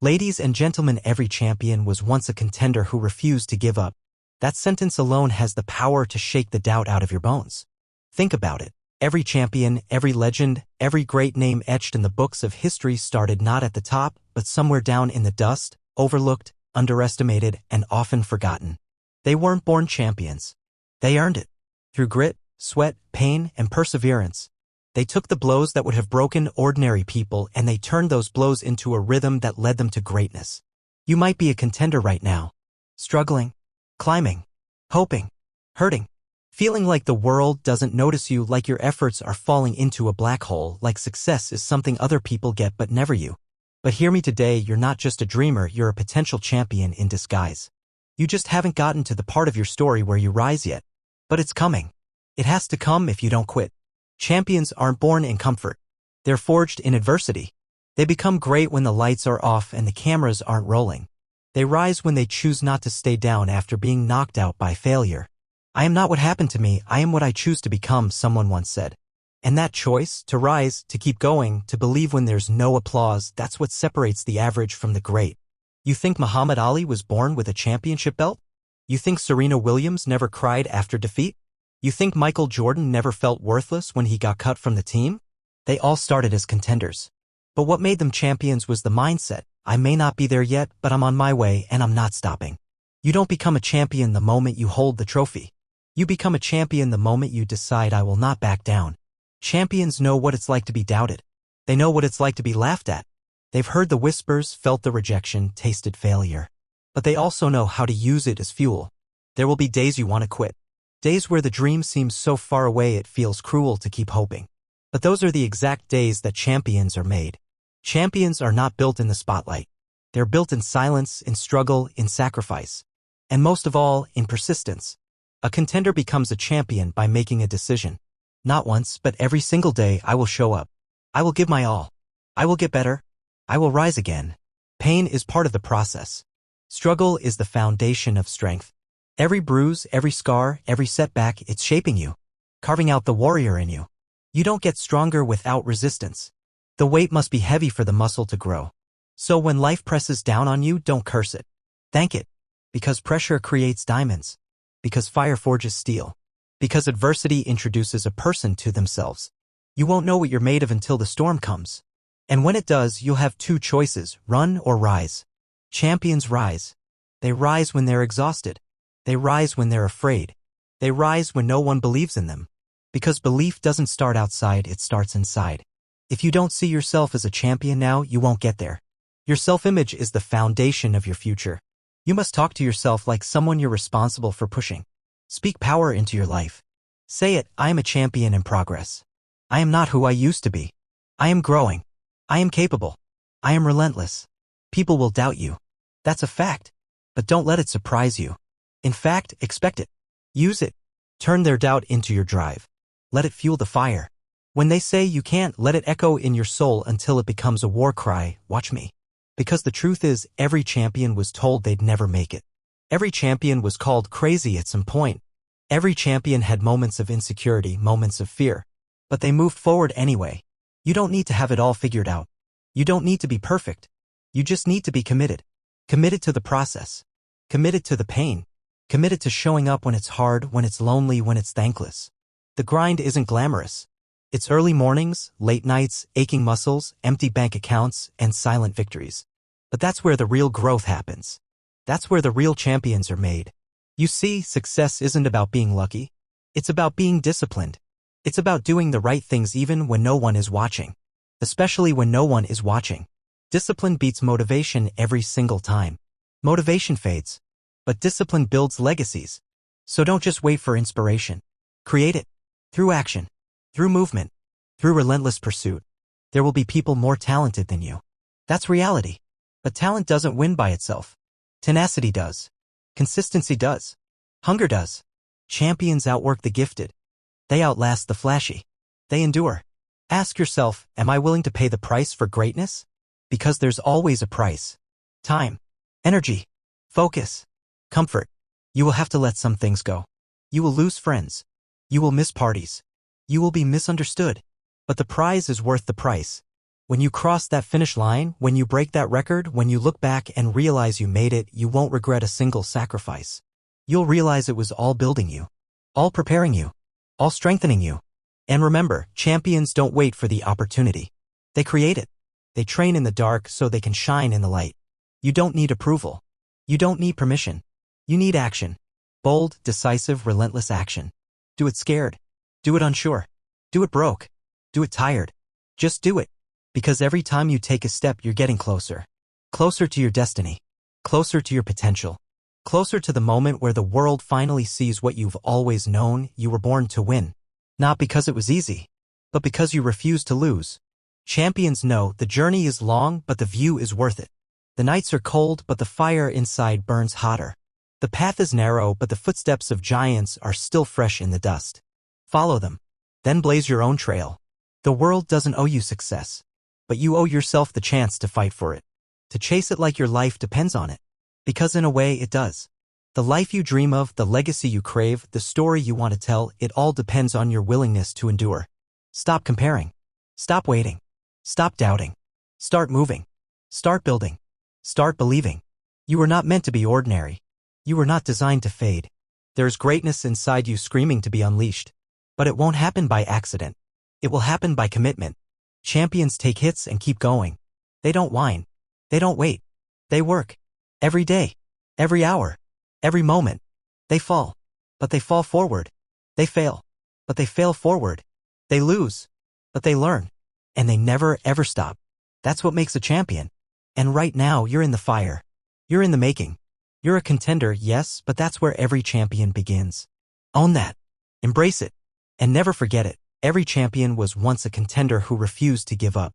Ladies and gentlemen, every champion was once a contender who refused to give up. That sentence alone has the power to shake the doubt out of your bones. Think about it. Every champion, every legend, every great name etched in the books of history started not at the top, but somewhere down in the dust, overlooked, underestimated, and often forgotten. They weren't born champions. They earned it. Through grit, sweat, pain, and perseverance. They took the blows that would have broken ordinary people and they turned those blows into a rhythm that led them to greatness. You might be a contender right now. Struggling, climbing, hoping, hurting. Feeling like the world doesn't notice you, like your efforts are falling into a black hole, like success is something other people get but never you. But hear me today, you're not just a dreamer, you're a potential champion in disguise. You just haven't gotten to the part of your story where you rise yet. But it's coming. It has to come if you don't quit. Champions aren't born in comfort. They're forged in adversity. They become great when the lights are off and the cameras aren't rolling. They rise when they choose not to stay down after being knocked out by failure. I am not what happened to me, I am what I choose to become, someone once said. And that choice, to rise, to keep going, to believe when there's no applause, that's what separates the average from the great. You think Muhammad Ali was born with a championship belt? You think Serena Williams never cried after defeat? You think Michael Jordan never felt worthless when he got cut from the team? They all started as contenders. But what made them champions was the mindset. I may not be there yet, but I'm on my way and I'm not stopping. You don't become a champion the moment you hold the trophy. You become a champion the moment you decide I will not back down. Champions know what it's like to be doubted. They know what it's like to be laughed at. They've heard the whispers, felt the rejection, tasted failure. But they also know how to use it as fuel. There will be days you want to quit. Days where the dream seems so far away it feels cruel to keep hoping. But those are the exact days that champions are made. Champions are not built in the spotlight. They're built in silence, in struggle, in sacrifice. And most of all, in persistence. A contender becomes a champion by making a decision. Not once, but every single day I will show up. I will give my all. I will get better. I will rise again. Pain is part of the process. Struggle is the foundation of strength. Every bruise, every scar, every setback, it's shaping you, carving out the warrior in you. You don't get stronger without resistance. The weight must be heavy for the muscle to grow. So when life presses down on you, don't curse it. Thank it. Because pressure creates diamonds. Because fire forges steel. Because adversity introduces a person to themselves. You won't know what you're made of until the storm comes. And when it does, you'll have two choices, run or rise. Champions rise. They rise when they're exhausted. They rise when they're afraid. They rise when no one believes in them. Because belief doesn't start outside, it starts inside. If you don't see yourself as a champion now, you won't get there. Your self-image is the foundation of your future. You must talk to yourself like someone you're responsible for pushing. Speak power into your life. Say it, I am a champion in progress. I am not who I used to be. I am growing. I am capable. I am relentless. People will doubt you. That's a fact. But don't let it surprise you. In fact, expect it. Use it. Turn their doubt into your drive. Let it fuel the fire. When they say you can't, let it echo in your soul until it becomes a war cry, watch me. Because the truth is, every champion was told they'd never make it. Every champion was called crazy at some point. Every champion had moments of insecurity, moments of fear. But they moved forward anyway. You don't need to have it all figured out. You don't need to be perfect. You just need to be committed. Committed to the process. Committed to the pain. Committed to showing up when it's hard, when it's lonely, when it's thankless. The grind isn't glamorous. It's early mornings, late nights, aching muscles, empty bank accounts, and silent victories. But that's where the real growth happens. That's where the real champions are made. You see, success isn't about being lucky. It's about being disciplined. It's about doing the right things even when no one is watching. Especially when no one is watching. Discipline beats motivation every single time. Motivation fades. But discipline builds legacies. So don't just wait for inspiration. Create it. Through action. Through movement. Through relentless pursuit. There will be people more talented than you. That's reality. But talent doesn't win by itself. Tenacity does. Consistency does. Hunger does. Champions outwork the gifted. They outlast the flashy. They endure. Ask yourself, am I willing to pay the price for greatness? Because there's always a price. Time. Energy. Focus. Comfort. You will have to let some things go. You will lose friends. You will miss parties. You will be misunderstood. But the prize is worth the price. When you cross that finish line, when you break that record, when you look back and realize you made it, you won't regret a single sacrifice. You'll realize it was all building you, all preparing you, all strengthening you. And remember, champions don't wait for the opportunity. They create it. They train in the dark so they can shine in the light. You don't need approval. You don't need permission. You need action. Bold, decisive, relentless action. Do it scared. Do it unsure. Do it broke. Do it tired. Just do it. Because every time you take a step, you're getting closer. Closer to your destiny. Closer to your potential. Closer to the moment where the world finally sees what you've always known: you were born to win. Not because it was easy, but because you refused to lose. Champions know the journey is long, but the view is worth it. The nights are cold, but the fire inside burns hotter. The path is narrow, but the footsteps of giants are still fresh in the dust. Follow them. Then blaze your own trail. The world doesn't owe you success, but you owe yourself the chance to fight for it. To chase it like your life depends on it. Because in a way it does. The life you dream of, the legacy you crave, the story you want to tell, it all depends on your willingness to endure. Stop comparing. Stop waiting. Stop doubting. Start moving. Start building. Start believing. You were not meant to be ordinary. You were not designed to fade. There's greatness inside you screaming to be unleashed. But it won't happen by accident. It will happen by commitment. Champions take hits and keep going. They don't whine. They don't wait. They work. Every day. Every hour. Every moment. They fall. But they fall forward. They fail. But they fail forward. They lose. But they learn. And they never, ever stop. That's what makes a champion. And right now, you're in the fire. You're in the making. You're a contender, yes, but that's where every champion begins. Own that. Embrace it. And never forget it. Every champion was once a contender who refused to give up.